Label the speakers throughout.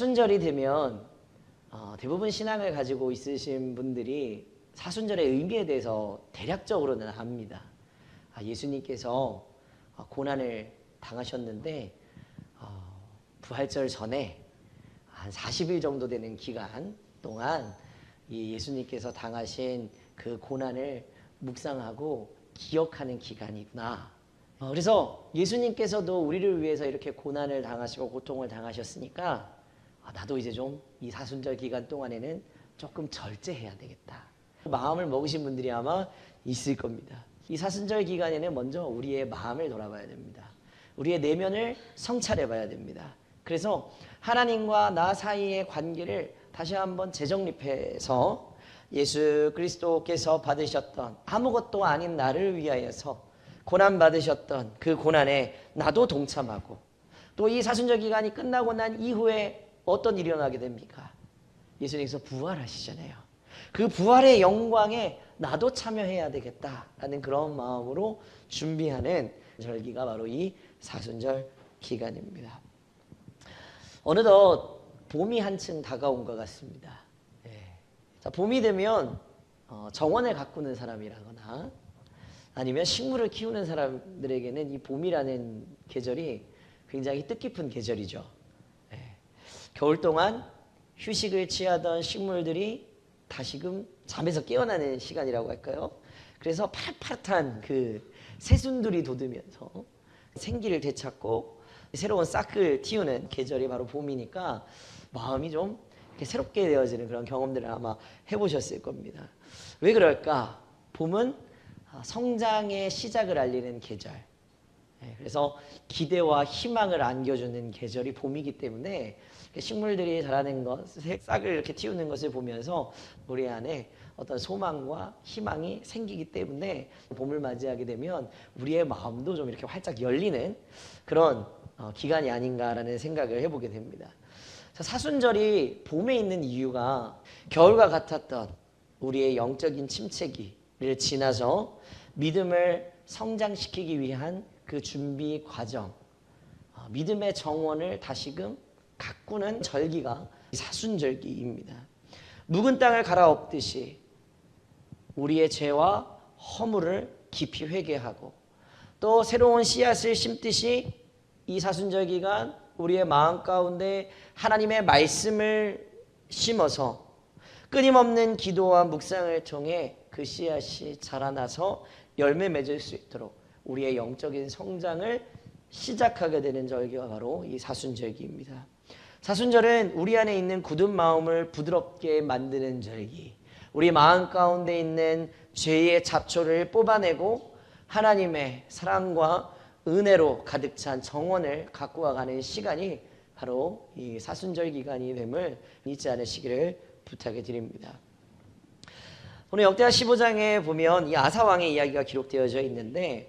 Speaker 1: 사순절이 되면 대부분 신앙을 가지고 있으신 분들이 사순절의 의미에 대해서 대략적으로는 압니다. 예수님께서 고난을 당하셨는데 부활절 전에 한 40일 정도 되는 기간 동안 이 예수님께서 당하신 그 고난을 묵상하고 기억하는 기간이구나. 그래서 예수님께서도 우리를 위해서 이렇게 고난을 당하시고 고통을 당하셨으니까 나도 이제 좀 이 사순절 기간 동안에는 조금 절제해야 되겠다. 마음을 먹으신 분들이 아마 있을 겁니다. 이 사순절 기간에는 먼저 우리의 마음을 돌아봐야 됩니다. 우리의 내면을 성찰해 봐야 됩니다. 그래서 하나님과 나 사이의 관계를 다시 한번 재정립해서 예수 그리스도께서 받으셨던 아무것도 아닌 나를 위하여서 고난 받으셨던 그 고난에 나도 동참하고, 또 이 사순절 기간이 끝나고 난 이후에 어떤 일이 일어나게 됩니까? 예수님께서 부활하시잖아요. 그 부활의 영광에 나도 참여해야 되겠다라는 그런 마음으로 준비하는 절기가 바로 이 사순절 기간입니다. 어느덧 봄이 한층 다가온 것 같습니다. 자, 봄이 되면 정원을 가꾸는 사람이라거나 아니면 식물을 키우는 사람들에게는 이 봄이라는 계절이 굉장히 뜻깊은 계절이죠. 겨울 동안 휴식을 취하던 식물들이 다시금 잠에서 깨어나는 시간이라고 할까요? 그래서 파릇파릇한 그 새순들이 돋으면서 생기를 되찾고 새로운 싹을 틔우는 계절이 바로 봄이니까 마음이 좀 새롭게 되어지는 그런 경험들을 아마 해보셨을 겁니다. 왜 그럴까? 봄은 성장의 시작을 알리는 계절, 그래서 기대와 희망을 안겨주는 계절이 봄이기 때문에 식물들이 자라는 것, 싹을 이렇게 틔우는 것을 보면서 우리 안에 어떤 소망과 희망이 생기기 때문에 봄을 맞이하게 되면 우리의 마음도 좀 이렇게 활짝 열리는 그런 기간이 아닌가라는 생각을 해보게 됩니다. 사순절이 봄에 있는 이유가 겨울과 같았던 우리의 영적인 침체기를 지나서 믿음을 성장시키기 위한 그 준비 과정, 믿음의 정원을 다시금 가꾸는 절기가 사순절기입니다. 묵은 땅을 갈아엎듯이 우리의 죄와 허물을 깊이 회개하고, 또 새로운 씨앗을 심듯이 이 사순절 기간 우리의 마음 가운데 하나님의 말씀을 심어서 끊임없는 기도와 묵상을 통해 그 씨앗이 자라나서 열매 맺을 수 있도록 우리의 영적인 성장을 시작하게 되는 절기가 바로 이 사순절기입니다. 사순절은 우리 안에 있는 굳은 마음을 부드럽게 만드는 절기, 우리 마음 가운데 있는 죄의 잡초를 뽑아내고 하나님의 사랑과 은혜로 가득 찬 정원을 가꾸어 가는 시간이 바로 이 사순절 기간이 됨을 잊지 않으시기를 부탁해 드립니다. 오늘 역대하 15장에 보면 이 아사왕의 이야기가 기록되어져 있는데,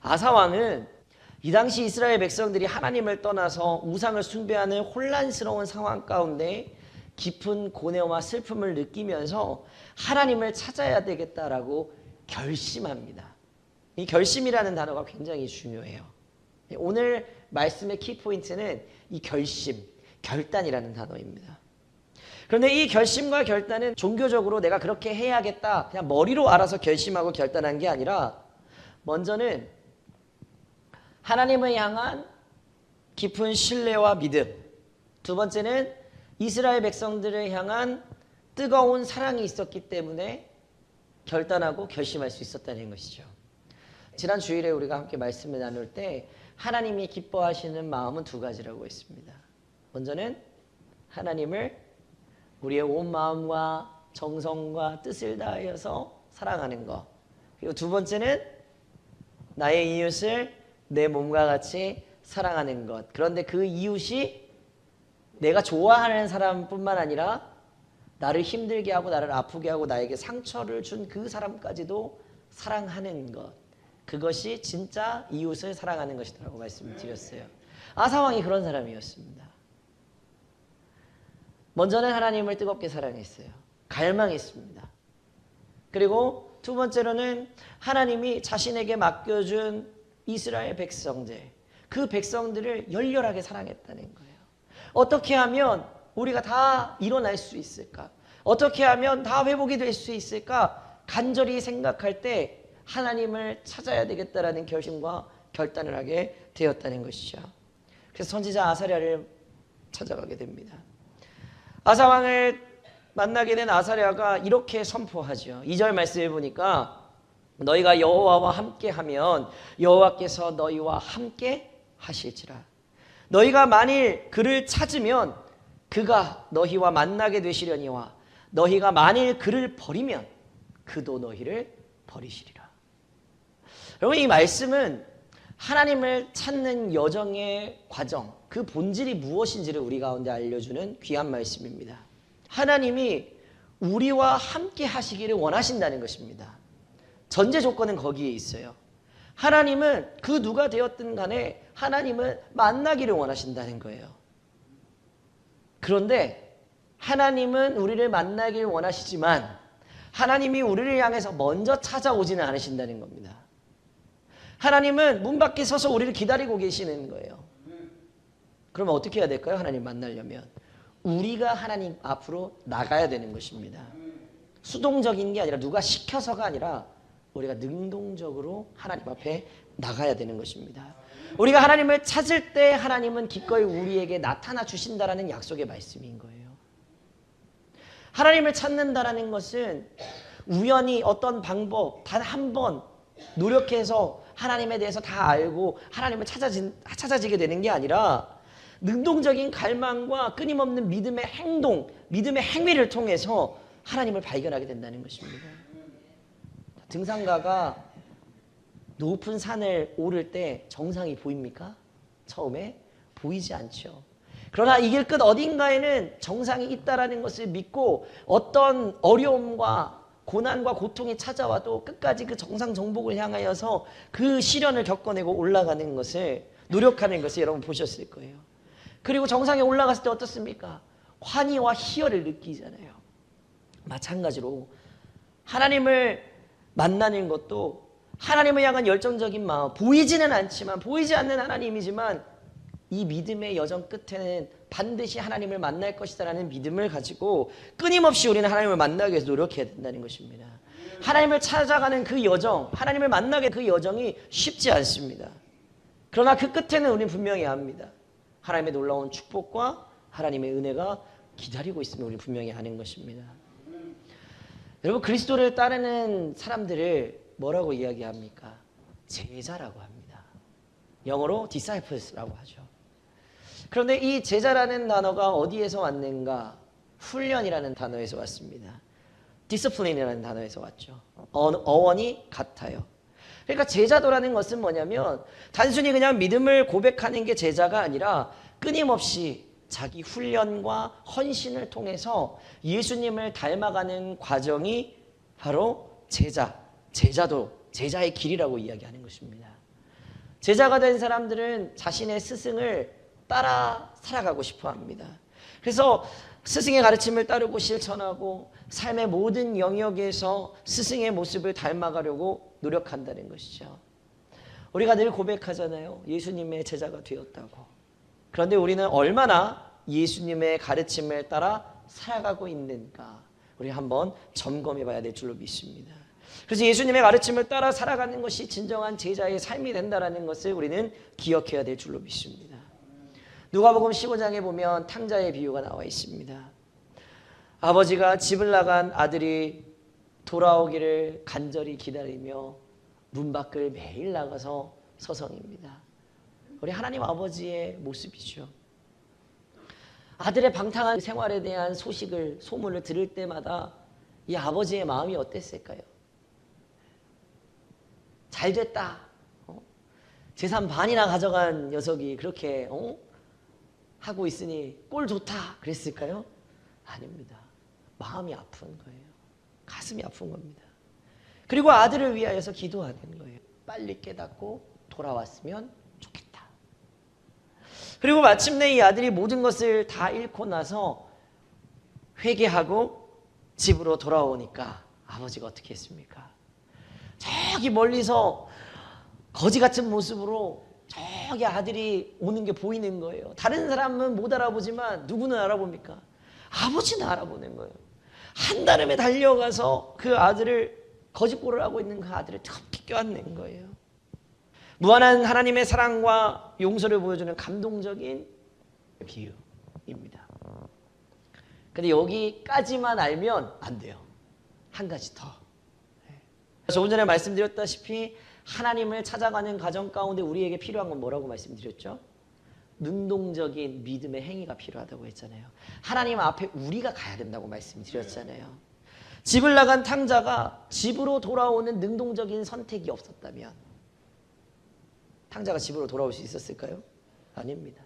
Speaker 1: 아사왕은 이 당시 이스라엘 백성들이 하나님을 떠나서 우상을 숭배하는 혼란스러운 상황 가운데 깊은 고뇌와 슬픔을 느끼면서 하나님을 찾아야 되겠다라고 결심합니다. 이 결심이라는 단어가 굉장히 중요해요. 오늘 말씀의 키포인트는 이 결심, 결단이라는 단어입니다. 그런데 이 결심과 결단은 종교적으로 내가 그렇게 해야겠다, 그냥 머리로 알아서 결심하고 결단한 게 아니라, 먼저는 하나님을 향한 깊은 신뢰와 믿음, 두 번째는 이스라엘 백성들을 향한 뜨거운 사랑이 있었기 때문에 결단하고 결심할 수 있었다는 것이죠. 지난 주일에 우리가 함께 말씀을 나눌 때 하나님이 기뻐하시는 마음은 두 가지라고 했습니다. 먼저는 하나님을 우리의 온 마음과 정성과 뜻을 다하여서 사랑하는 것, 그리고 두 번째는 나의 이웃을 내 몸과 같이 사랑하는 것. 그런데 그 이웃이 내가 좋아하는 사람뿐만 아니라 나를 힘들게 하고 나를 아프게 하고 나에게 상처를 준 그 사람까지도 사랑하는 것, 그것이 진짜 이웃을 사랑하는 것이라고 말씀을 드렸어요. 아사왕이 그런 사람이었습니다. 먼저는 하나님을 뜨겁게 사랑했어요. 갈망했습니다. 그리고 두 번째로는 하나님이 자신에게 맡겨준 이스라엘 백성들, 그 백성들을 열렬하게 사랑했다는 거예요. 어떻게 하면 우리가 다 일어날 수 있을까? 어떻게 하면 다 회복이 될 수 있을까? 간절히 생각할 때 하나님을 찾아야 되겠다라는 결심과 결단을 하게 되었다는 것이죠. 그래서 선지자 아사랴를 찾아가게 됩니다. 아사왕을 만나게 된 아사랴가 이렇게 선포하죠. 2절 말씀을 보니까 너희가 여호와와 함께하면 여호와께서 너희와 함께 하실지라. 너희가 만일 그를 찾으면 그가 너희와 만나게 되시려니와 너희가 만일 그를 버리면 그도 너희를 버리시리라. 여러분, 이 말씀은 하나님을 찾는 여정의 과정, 그 본질이 무엇인지를 우리 가운데 알려주는 귀한 말씀입니다. 하나님이 우리와 함께 하시기를 원하신다는 것입니다. 전제 조건은 거기에 있어요. 하나님은 그 누가 되었든 간에 하나님은 만나기를 원하신다는 거예요. 그런데 하나님은 우리를 만나길 원하시지만 하나님이 우리를 향해서 먼저 찾아오지는 않으신다는 겁니다. 하나님은 문 밖에 서서 우리를 기다리고 계시는 거예요. 그러면 어떻게 해야 될까요? 하나님 만나려면 우리가 하나님 앞으로 나가야 되는 것입니다. 수동적인 게 아니라 누가 시켜서가 아니라 우리가 능동적으로 하나님 앞에 나가야 되는 것입니다. 우리가 하나님을 찾을 때 하나님은 기꺼이 우리에게 나타나 주신다라는 약속의 말씀인 거예요. 하나님을 찾는다라는 것은 우연히 어떤 방법 단 한 번 노력해서 하나님에 대해서 다 알고 하나님을 찾아지게 되는 게 아니라 능동적인 갈망과 끊임없는 믿음의 행동, 믿음의 행위를 통해서 하나님을 발견하게 된다는 것입니다. 등산가가 높은 산을 오를 때 정상이 보입니까? 처음에 보이지 않죠. 그러나 이 길 끝 어딘가에는 정상이 있다라는 것을 믿고 어떤 어려움과 고난과 고통이 찾아와도 끝까지 그 정상 정복을 향하여서 그 시련을 겪어내고 올라가는 것을 노력하는 것을 여러분 보셨을 거예요. 그리고 정상에 올라갔을 때 어떻습니까? 환희와 희열을 느끼잖아요. 마찬가지로 하나님을 만나는 것도 하나님을 향한 열정적인 마음, 보이지는 않지만 보이지 않는 하나님이지만 이 믿음의 여정 끝에는 반드시 하나님을 만날 것이다라는 믿음을 가지고 끊임없이 우리는 하나님을 만나기 위해서 노력해야 된다는 것입니다. 하나님을 찾아가는 그 여정, 하나님을 만나게 그 여정이 쉽지 않습니다. 그러나 그 끝에는 우리는 분명히 압니다. 하나님의 놀라운 축복과 하나님의 은혜가 기다리고 있음을 우리는 분명히 아는 것입니다. 여러분, 그리스도를 따르는 사람들을 뭐라고 이야기합니까? 제자라고 합니다. 영어로 disciples라고 하죠. 그런데 이 제자라는 단어가 어디에서 왔는가? 훈련이라는 단어에서 왔습니다. discipline이라는 단어에서 왔죠. 어원이 같아요. 그러니까 제자도라는 것은 뭐냐면 단순히 그냥 믿음을 고백하는 게 제자가 아니라 끊임없이 자기 훈련과 헌신을 통해서 예수님을 닮아가는 과정이 바로 제자도, 제자의 길이라고 이야기하는 것입니다. 제자가 된 사람들은 자신의 스승을 따라 살아가고 싶어 합니다. 그래서 스승의 가르침을 따르고 실천하고 삶의 모든 영역에서 스승의 모습을 닮아가려고 노력한다는 것이죠. 우리가 늘 고백하잖아요. 예수님의 제자가 되었다고. 그런데 우리는 얼마나 예수님의 가르침을 따라 살아가고 있는가 우리 한번 점검해 봐야 될 줄로 믿습니다. 그래서 예수님의 가르침을 따라 살아가는 것이 진정한 제자의 삶이 된다는 것을 우리는 기억해야 될 줄로 믿습니다. 누가복음 15장에 보면 탕자의 비유가 나와 있습니다. 아버지가 집을 나간 아들이 돌아오기를 간절히 기다리며 문 밖을 매일 나가서 서성입니다. 우리 하나님 아버지의 모습이죠. 아들의 방탕한 생활에 대한 소문을 들을 때마다 이 아버지의 마음이 어땠을까요? 잘 됐다. 재산 반이나 가져간 녀석이 그렇게 하고 있으니 꼴 좋다 그랬을까요? 아닙니다. 마음이 아픈 거예요. 가슴이 아픈 겁니다. 그리고 아들을 위하여서 기도하는 거예요. 빨리 깨닫고 돌아왔으면 좋겠다. 그리고 마침내 이 아들이 모든 것을 다 잃고 나서 회개하고 집으로 돌아오니까 아버지가 어떻게 했습니까? 저기 멀리서 거지 같은 모습으로 저기 아들이 오는 게 보이는 거예요. 다른 사람은 못 알아보지만 누구는 알아봅니까? 아버지는 알아보는 거예요. 한달음에 달려가서 그 아들을 거짓골을 하고 있는 그 아들을 툭 껴안는 거예요. 무한한 하나님의 사랑과 용서를 보여주는 감동적인 비유입니다. 근데 여기까지만 알면 안 돼요. 한 가지 더. 조금 전에 말씀드렸다시피 하나님을 찾아가는 과정 가운데 우리에게 필요한 건 뭐라고 말씀드렸죠? 능동적인 믿음의 행위가 필요하다고 했잖아요. 하나님 앞에 우리가 가야 된다고 말씀드렸잖아요. 집을 나간 탕자가 집으로 돌아오는 능동적인 선택이 없었다면 탕자가 집으로 돌아올 수 있었을까요? 아닙니다.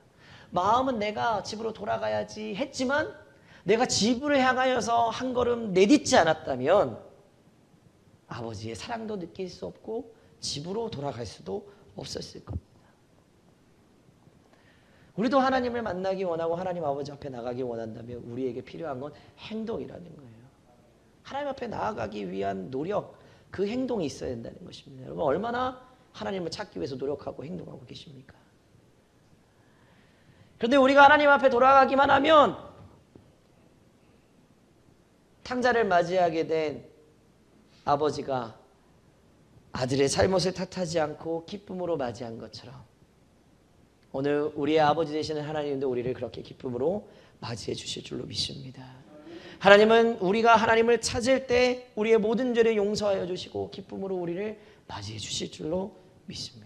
Speaker 1: 마음은 내가 집으로 돌아가야지 했지만 내가 집으로 향하여서 한 걸음 내딛지 않았다면 아버지의 사랑도 느낄 수 없고 집으로 돌아갈 수도 없었을 겁니다. 우리도 하나님을 만나기 원하고 하나님 아버지 앞에 나가기 원한다면 우리에게 필요한 건 행동이라는 거예요. 하나님 앞에 나아가기 위한 노력, 그 행동이 있어야 된다는 것입니다. 여러분 얼마나 하나님을 찾기 위해서 노력하고 행동하고 계십니까? 그런데 우리가 하나님 앞에 돌아가기만 하면 탕자를 맞이하게 된 아버지가 아들의 잘못을 탓하지 않고 기쁨으로 맞이한 것처럼 오늘 우리의 아버지 되시는 하나님도 우리를 그렇게 기쁨으로 맞이해 주실 줄로 믿습니다. 하나님은 우리가 하나님을 찾을 때 우리의 모든 죄를 용서하여 주시고 기쁨으로 우리를 맞이해 주실 줄로 믿습니다.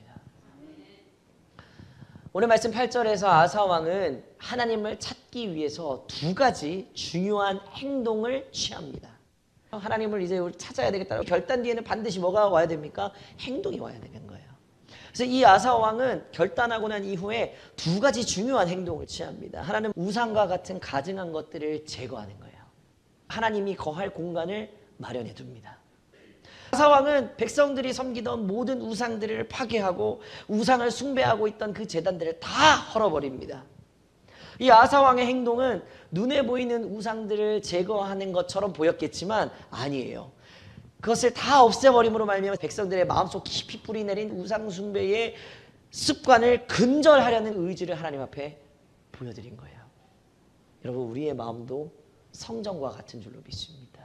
Speaker 1: 오늘 말씀 8절에서 아사 왕은 하나님을 찾기 위해서 두 가지 중요한 행동을 취합니다. 하나님을 이제 찾아야 되겠다는 결단 뒤에는 반드시 뭐가 와야 됩니까? 행동이 와야 되는 거예요. 그래서 이 아사 왕은 결단하고 난 이후에 두 가지 중요한 행동을 취합니다. 하나는 우상과 같은 가증한 것들을 제거하는 거예요. 하나님이 거할 공간을 마련해 둡니다. 아사 왕은 백성들이 섬기던 모든 우상들을 파괴하고 우상을 숭배하고 있던 그 제단들을 다 헐어버립니다. 이 아사 왕의 행동은 눈에 보이는 우상들을 제거하는 것처럼 보였겠지만 아니에요. 그것을 다 없애버림으로 말미암아 백성들의 마음속 깊이 뿌리내린 우상 숭배의 습관을 근절하려는 의지를 하나님 앞에 보여드린 거예요. 여러분 우리의 마음도 성전과 같은 줄로 믿습니다.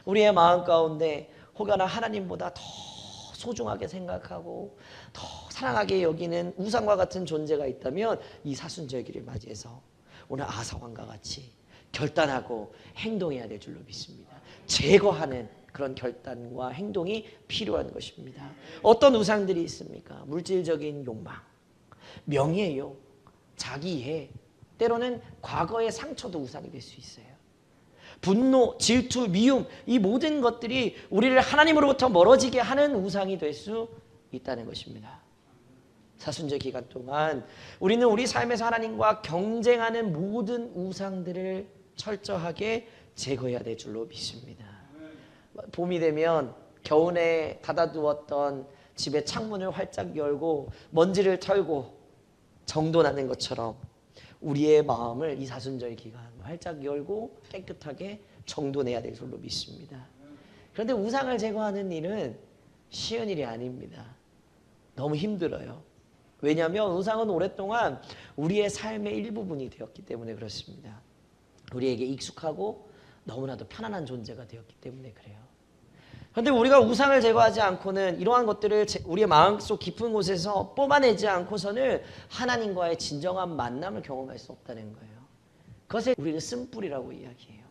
Speaker 1: 우리의 마음 가운데 혹여나 하나님보다 더 소중하게 생각하고 더 사랑하게 여기는 우상과 같은 존재가 있다면 이 사순절기를 맞이해서 오늘 아사왕과 같이 결단하고 행동해야 될 줄로 믿습니다. 제거하는 그런 결단과 행동이 필요한 것입니다. 어떤 우상들이 있습니까? 물질적인 욕망, 명예욕, 자기이해, 때로는 과거의 상처도 우상이 될 수 있어요. 분노, 질투, 미움, 이 모든 것들이 우리를 하나님으로부터 멀어지게 하는 우상이 될 수 있다는 것입니다. 사순절 기간 동안 우리는 우리 삶에서 하나님과 경쟁하는 모든 우상들을 철저하게 제거해야 될 줄로 믿습니다. 봄이 되면 겨우내 닫아두었던 집의 창문을 활짝 열고 먼지를 털고 정돈하는 것처럼 우리의 마음을 이 사순절 기간 활짝 열고 깨끗하게 정돈해야 될 줄로 믿습니다. 그런데 우상을 제거하는 일은 쉬운 일이 아닙니다. 너무 힘들어요. 왜냐하면 우상은 오랫동안 우리의 삶의 일부분이 되었기 때문에 그렇습니다. 우리에게 익숙하고 너무나도 편안한 존재가 되었기 때문에 그래요. 그런데 우리가 우상을 제거하지 않고는 이러한 것들을 우리의 마음속 깊은 곳에서 뽑아내지 않고서는 하나님과의 진정한 만남을 경험할 수 없다는 거예요. 그것을 우리는 쓴뿌리라고 이야기해요.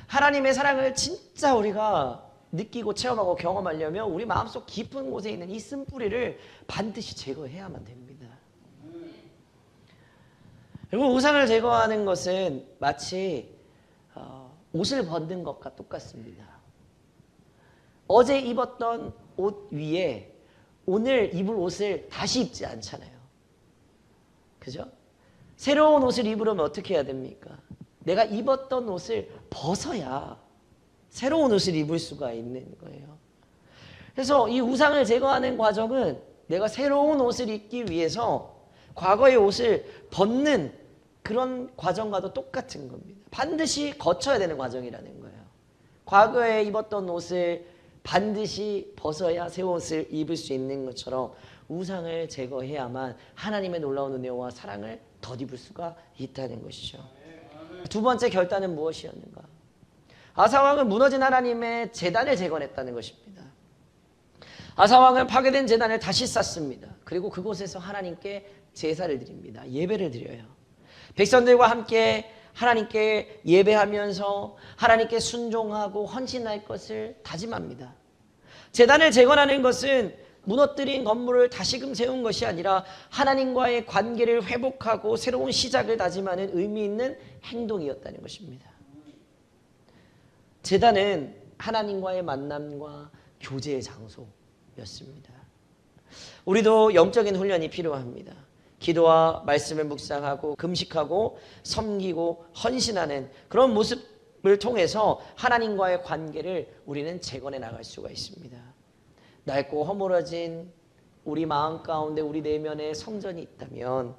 Speaker 1: 하나님의 사랑을 진짜 우리가 느끼고 체험하고 경험하려면 우리 마음속 깊은 곳에 있는 이 쓴뿌리를 반드시 제거해야만 됩니다. 그리고 우상을 제거하는 것은 마치 옷을 벗는 것과 똑같습니다. 어제 입었던 옷 위에 오늘 입을 옷을 다시 입지 않잖아요. 그죠? 새로운 옷을 입으려면 어떻게 해야 됩니까? 내가 입었던 옷을 벗어야 새로운 옷을 입을 수가 있는 거예요. 그래서 이 우상을 제거하는 과정은 내가 새로운 옷을 입기 위해서 과거의 옷을 벗는 그런 과정과도 똑같은 겁니다. 반드시 거쳐야 되는 과정이라는 거예요. 과거에 입었던 옷을 반드시 벗어야 새 옷을 입을 수 있는 것처럼 우상을 제거해야만 하나님의 놀라운 은혜와 사랑을 덧입을 수가 있다는 것이죠. 두 번째 결단은 무엇이었는가? 아사왕은 무너진 하나님의 제단을 재건했다는 것입니다. 아사왕은 파괴된 제단을 다시 쌓습니다. 그리고 그곳에서 하나님께 제사를 드립니다. 예배를 드려요. 백성들과 함께 하나님께 예배하면서 하나님께 순종하고 헌신할 것을 다짐합니다. 제단을 재건하는 것은 무너뜨린 건물을 다시금 세운 것이 아니라 하나님과의 관계를 회복하고 새로운 시작을 다짐하는 의미 있는 행동이었다는 것입니다. 제단은 하나님과의 만남과 교제의 장소였습니다. 우리도 영적인 훈련이 필요합니다. 기도와 말씀을 묵상하고 금식하고 섬기고 헌신하는 그런 모습을 통해서 하나님과의 관계를 우리는 재건해 나갈 수가 있습니다. 낡고 허물어진 우리 마음 가운데 우리 내면에 성전이 있다면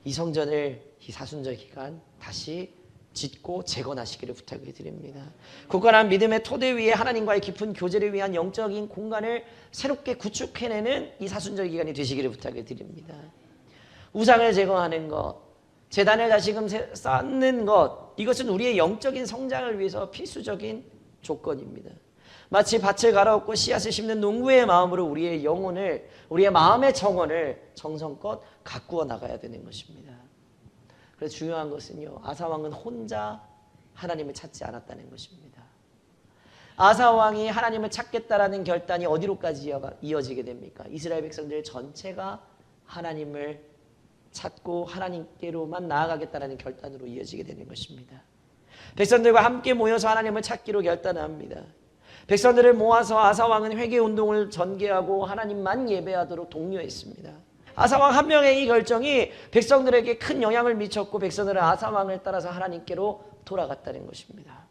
Speaker 1: 이 성전을 이 사순절 기간 다시 짓고 재건하시기를 부탁을 드립니다. 굳건한 믿음의 토대 위에 하나님과의 깊은 교제를 위한 영적인 공간을 새롭게 구축해내는 이 사순절 기간이 되시기를 부탁을 드립니다. 우상을 제거하는 것, 제단을 다시금 쌓는 것, 이것은 우리의 영적인 성장을 위해서 필수적인 조건입니다. 마치 밭을 갈아엎고 씨앗을 심는 농부의 마음으로 우리의 영혼을, 우리의 마음의 정원을 정성껏 가꾸어 나가야 되는 것입니다. 그래서 중요한 것은요, 아사왕은 혼자 하나님을 찾지 않았다는 것입니다. 아사왕이 하나님을 찾겠다라는 결단이 어디로까지 이어지게 됩니까? 이스라엘 백성들 전체가 하나님을 찾고 하나님께로만 나아가겠다는 결단으로 이어지게 되는 것입니다. 백성들과 함께 모여서 하나님을 찾기로 결단합니다. 백성들을 모아서 아사왕은 회개운동을 전개하고 하나님만 예배하도록 독려했습니다. 아사왕 한 명의 이 결정이 백성들에게 큰 영향을 미쳤고 백성들은 아사왕을 따라서 하나님께로 돌아갔다는 것입니다.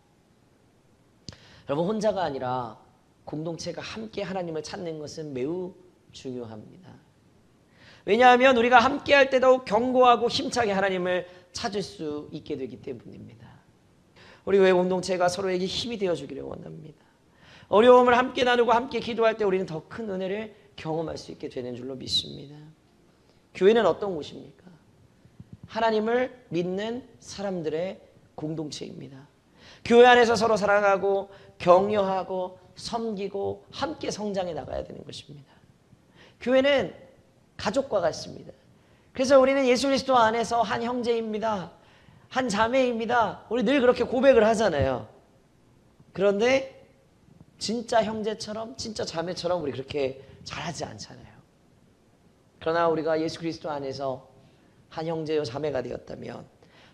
Speaker 1: 여러분, 혼자가 아니라 공동체가 함께 하나님을 찾는 것은 매우 중요합니다. 왜냐하면 우리가 함께 할 때 더욱 견고하고 힘차게 하나님을 찾을 수 있게 되기 때문입니다. 우리 교회 공동체가 서로에게 힘이 되어주기를 원합니다. 어려움을 함께 나누고 함께 기도할 때 우리는 더 큰 은혜를 경험할 수 있게 되는 줄로 믿습니다. 교회는 어떤 곳입니까? 하나님을 믿는 사람들의 공동체입니다. 교회 안에서 서로 사랑하고 격려하고 섬기고 함께 성장해 나가야 되는 것입니다. 교회는 가족과 같습니다. 그래서 우리는 예수 그리스도 안에서 한 형제입니다. 한 자매입니다. 우리 늘 그렇게 고백을 하잖아요. 그런데 진짜 형제처럼 진짜 자매처럼 우리 그렇게 잘하지 않잖아요. 그러나 우리가 예수 그리스도 안에서 한 형제요 자매가 되었다면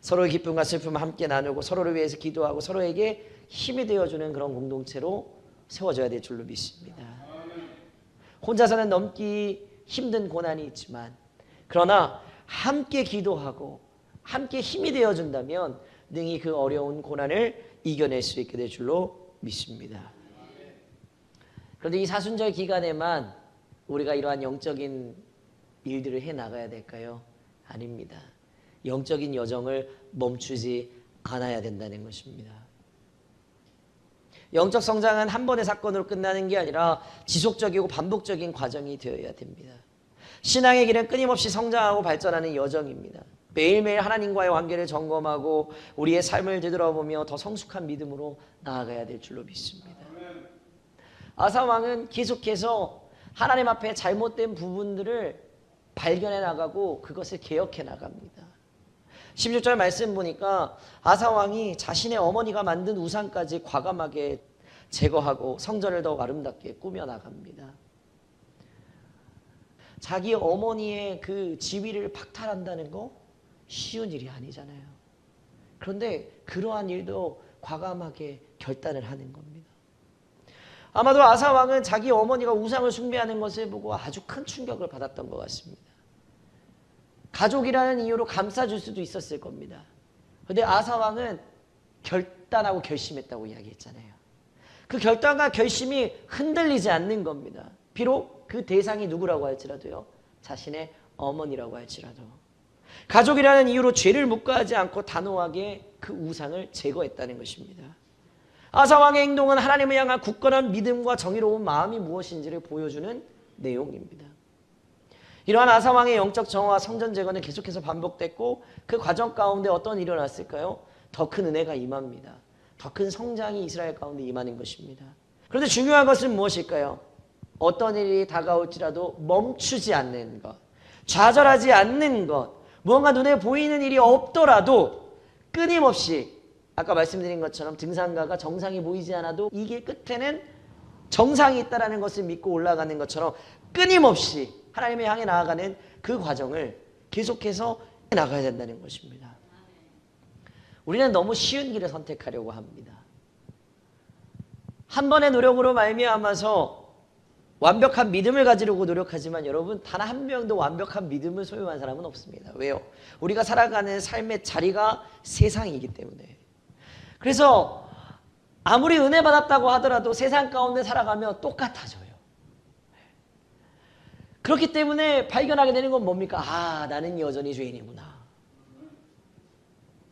Speaker 1: 서로의 기쁨과 슬픔을 함께 나누고 서로를 위해서 기도하고 서로에게 힘이 되어주는 그런 공동체로 세워져야 될 줄로 믿습니다. 혼자서는 넘기 힘든 고난이 있지만 그러나 함께 기도하고 함께 힘이 되어준다면 능히 그 어려운 고난을 이겨낼 수 있게 될 줄로 믿습니다. 그런데 이 사순절 기간에만 우리가 이러한 영적인 일들을 해나가야 될까요? 아닙니다. 영적인 여정을 멈추지 않아야 된다는 것입니다. 영적 성장은 한 번의 사건으로 끝나는 게 아니라 지속적이고 반복적인 과정이 되어야 됩니다. 신앙의 길은 끊임없이 성장하고 발전하는 여정입니다. 매일매일 하나님과의 관계를 점검하고 우리의 삶을 되돌아보며 더 성숙한 믿음으로 나아가야 될 줄로 믿습니다. 아사왕은 계속해서 하나님 앞에 잘못된 부분들을 발견해 나가고 그것을 개혁해 나갑니다. 16절 말씀 보니까 아사왕이 자신의 어머니가 만든 우상까지 과감하게 제거하고 성전을 더욱 아름답게 꾸며 나갑니다. 자기 어머니의 그 지위를 박탈한다는 거 쉬운 일이 아니잖아요. 그런데 그러한 일도 과감하게 결단을 하는 겁니다. 아마도 아사왕은 자기 어머니가 우상을 숭배하는 것을 보고 아주 큰 충격을 받았던 것 같습니다. 가족이라는 이유로 감싸줄 수도 있었을 겁니다. 그런데 아사왕은 결단하고 결심했다고 이야기했잖아요. 그 결단과 결심이 흔들리지 않는 겁니다. 비록 그 대상이 누구라고 할지라도요. 자신의 어머니라고 할지라도. 가족이라는 이유로 죄를 묵과하지 않고 단호하게 그 우상을 제거했다는 것입니다. 아사왕의 행동은 하나님을 향한 굳건한 믿음과 정의로운 마음이 무엇인지를 보여주는 내용입니다. 이러한 아사왕의 영적 정화와 성전 재건은 계속해서 반복됐고 그 과정 가운데 어떤 일이 일어났을까요? 더 큰 은혜가 임합니다. 더 큰 성장이 이스라엘 가운데 임하는 것입니다. 그런데 중요한 것은 무엇일까요? 어떤 일이 다가올지라도 멈추지 않는 것, 좌절하지 않는 것, 무언가 눈에 보이는 일이 없더라도 끊임없이 아까 말씀드린 것처럼 등산가가 정상이 보이지 않아도 이 길 끝에는 정상이 있다는 것을 믿고 올라가는 것처럼 끊임없이 하나님을 향해 나아가는 그 과정을 계속해서 나가야 된다는 것입니다. 우리는 너무 쉬운 길을 선택하려고 합니다. 한 번의 노력으로 말미암아서 완벽한 믿음을 가지려고 노력하지만 여러분, 단 한 명도 완벽한 믿음을 소유한 사람은 없습니다. 왜요? 우리가 살아가는 삶의 자리가 세상이기 때문에. 그래서 아무리 은혜 받았다고 하더라도 세상 가운데 살아가면 똑같아져요. 그렇기 때문에 발견하게 되는 건 뭡니까? 아, 나는 여전히 죄인이구나.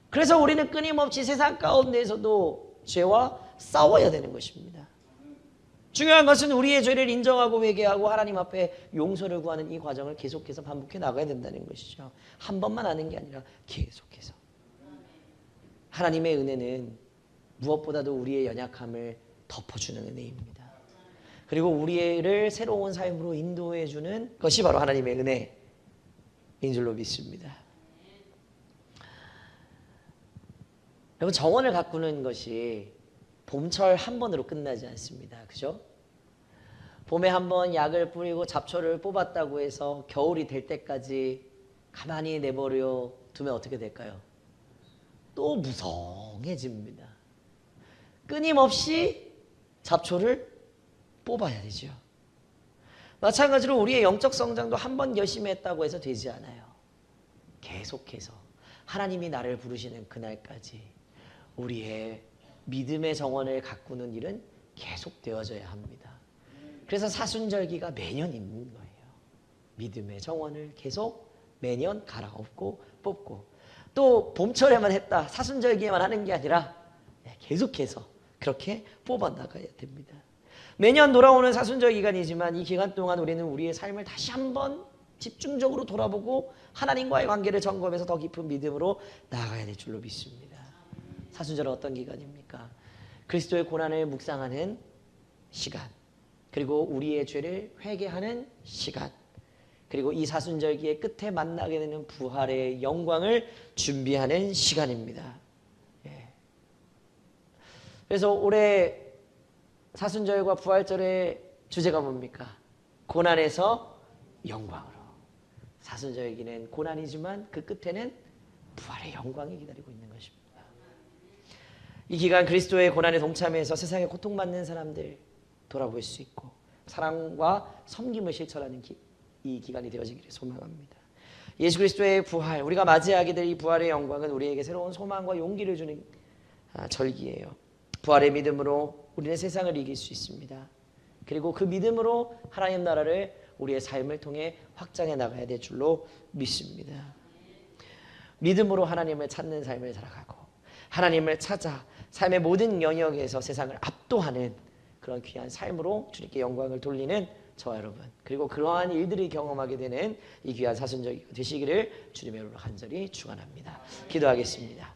Speaker 1: 그래서 우리는 끊임없이 세상 가운데에서도 죄와 싸워야 되는 것입니다. 중요한 것은 우리의 죄를 인정하고 회개하고 하나님 앞에 용서를 구하는 이 과정을 계속해서 반복해 나가야 된다는 것이죠. 한 번만 하는 게 아니라 계속해서. 하나님의 은혜는 무엇보다도 우리의 연약함을 덮어주는 은혜입니다. 그리고 우리를 새로운 삶으로 인도해주는 것이 바로 하나님의 은혜인 줄로 믿습니다. 여러분, 정원을 가꾸는 것이 봄철 한 번으로 끝나지 않습니다. 그죠? 봄에 한 번 약을 뿌리고 잡초를 뽑았다고 해서 겨울이 될 때까지 가만히 내버려 두면 어떻게 될까요? 또 무성해집니다. 끊임없이 잡초를 뽑아야 되죠. 마찬가지로 우리의 영적 성장도 한 번 열심히 했다고 해서 되지 않아요. 계속해서 하나님이 나를 부르시는 그날까지 우리의 믿음의 정원을 가꾸는 일은 계속 되어져야 합니다. 그래서 사순절기가 매년 있는 거예요. 믿음의 정원을 계속 매년 갈아엎고 뽑고, 또 봄철에만 했다, 사순절기에만 하는 게 아니라 계속해서 그렇게 뽑아나가야 됩니다. 매년 돌아오는 사순절 기간이지만 이 기간 동안 우리는 우리의 삶을 다시 한번 집중적으로 돌아보고 하나님과의 관계를 점검해서 더 깊은 믿음으로 나아가야 될 줄로 믿습니다. 사순절은 어떤 기간입니까? 그리스도의 고난을 묵상하는 시간, 그리고 우리의 죄를 회개하는 시간, 그리고 이 사순절기의 끝에 만나게 되는 부활의 영광을 준비하는 시간입니다. 그래서 올해 사순절과 부활절의 주제가 뭡니까? 고난에서 영광으로. 사순절기는 고난이지만 그 끝에는 부활의 영광이 기다리고 있는 것입니다. 이 기간 그리스도의 고난에 동참해서 세상에 고통받는 사람들 돌아볼 수 있고 사랑과 섬김을 실천하는 이 기간이 되어지기를 소망합니다. 예수 그리스도의 부활, 우리가 맞이하게 될 이 부활의 영광은 우리에게 새로운 소망과 용기를 주는 절기예요. 부활의 믿음으로 우리는 세상을 이길 수 있습니다. 그리고 그 믿음으로 하나님 나라를 우리의 삶을 통해 확장해 나가야 될 줄로 믿습니다. 믿음으로 하나님을 찾는 삶을 살아가고 하나님을 찾아 삶의 모든 영역에서 세상을 압도하는 그런 귀한 삶으로 주님께 영광을 돌리는 저와 여러분, 그리고 그러한 일들을 경험하게 되는 이 귀한 사순절기가 되시기를 주님의 이름으로 간절히 축원합니다. 기도하겠습니다.